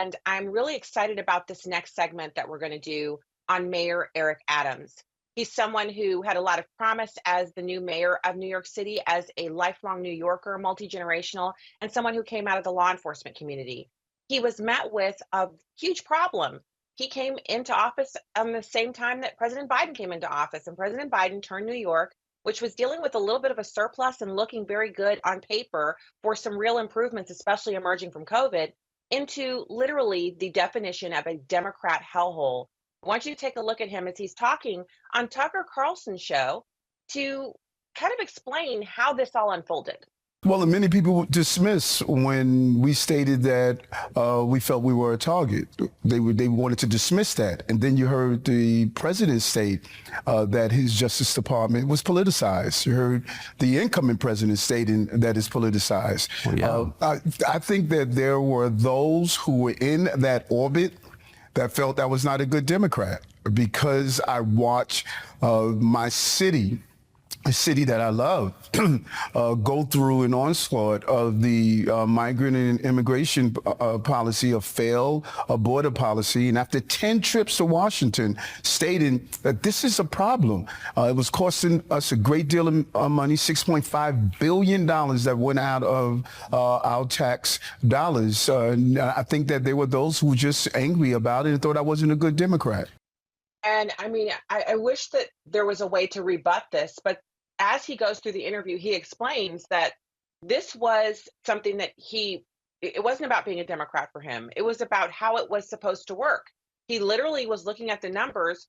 and I'm really excited about this next segment that we're going to do on Mayor Eric Adams. He's someone who had a lot of promise as the new mayor of New York City, as a lifelong New Yorker, multi-generational, and someone who came out of the law enforcement community. He was met with a huge problem. He came into office on the same time that President Biden came into office, and President Biden turned New York, which was dealing with a little bit of a surplus and looking very good on paper for some real improvements, especially emerging from COVID, into literally the definition of a Democrat hellhole. I want you to take a look at him as he's talking on Tucker Carlson's show to kind of explain how this all unfolded. Well, and many people dismiss when we stated that we felt we were a target. They wanted to dismiss that. And then you heard the president state that his Justice Department was politicized. You heard the incoming president stating that it's politicized. Well, yeah. I think that there were those who were in that orbit that felt I was not a good Democrat because I watched my city, a city that I love, go through an onslaught of the migrant and immigration policy, a failed border policy. And after 10 trips to Washington, stating that this is a problem. It was costing us a great deal of money, $6.5 billion that went out of our tax dollars. I think that there were those who were just angry about it and thought I wasn't a good Democrat. And I mean, I wish that there was a way to rebut this, but as he goes through the interview, he explains that this was something that it wasn't about being a Democrat for him. It was about how it was supposed to work. He literally was looking at the numbers.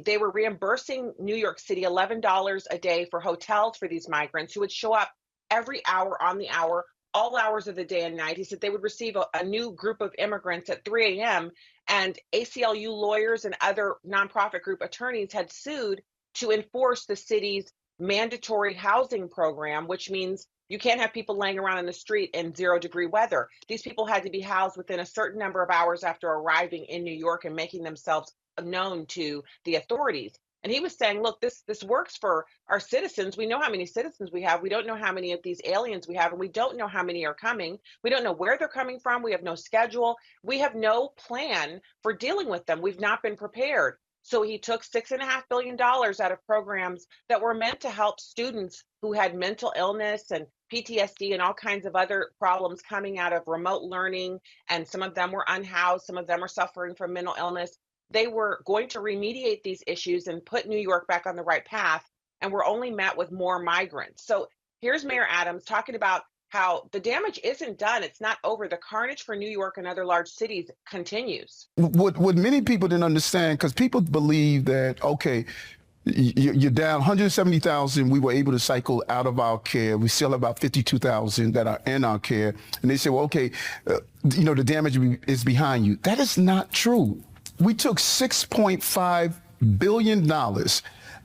They were reimbursing New York City $11 a day for hotels for these migrants who would show up every hour on the hour, all hours of the day and night. He said they would receive a new group of immigrants at 3 a.m. and ACLU lawyers and other nonprofit group attorneys had sued to enforce the city's mandatory housing program, which means you can't have people laying around in the street in 0-degree weather. These people had to be housed within a certain number of hours after arriving in New York and making themselves known to the authorities. And he was saying, look, this works for our citizens. We know how many citizens we have. We don't know how many of these aliens we have, and we don't know how many are coming. We don't know where they're coming from. We have no schedule. We have no plan for dealing with them. We've not been prepared. So he took $6.5 billion out of programs that were meant to help students who had mental illness and PTSD and all kinds of other problems coming out of remote learning. And some of them were unhoused. Some of them are suffering from mental illness. They were going to remediate these issues and put New York back on the right path. And we're only met with more migrants. So here's Mayor Adams talking about how the damage isn't done. It's not over. The carnage for New York and other large cities continues. What many people didn't understand, because people believe that, okay, you're down 170,000. We were able to cycle out of our care. We still have about 52,000 that are in our care. And they say, well, okay, the damage is behind you. That is not true. We took $6.5 billion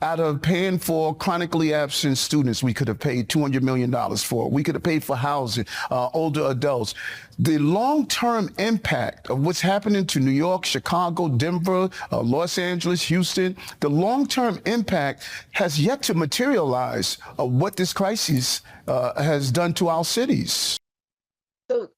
out of paying for chronically absent students. We could have paid $200 million for. We could have paid for housing, older adults. The long-term impact of what's happening to New York, Chicago, Denver, Los Angeles, Houston, the long-term impact has yet to materialize of what this crisis has done to our cities. So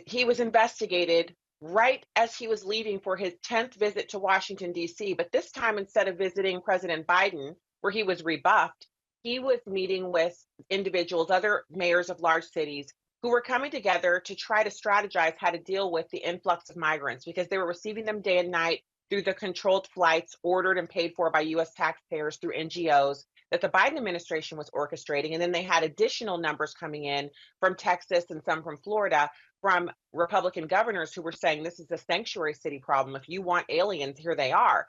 he was investigated right as he was leaving for his 10th visit to Washington, D.C. But this time, instead of visiting President Biden, where he was rebuffed, he was meeting with individuals, other mayors of large cities, who were coming together to try to strategize how to deal with the influx of migrants, because they were receiving them day and night through the controlled flights ordered and paid for by U.S. taxpayers through NGOs that the Biden administration was orchestrating. And then they had additional numbers coming in from Texas and some from Florida, from Republican governors who were saying this is a sanctuary city problem. If you want aliens, here they are.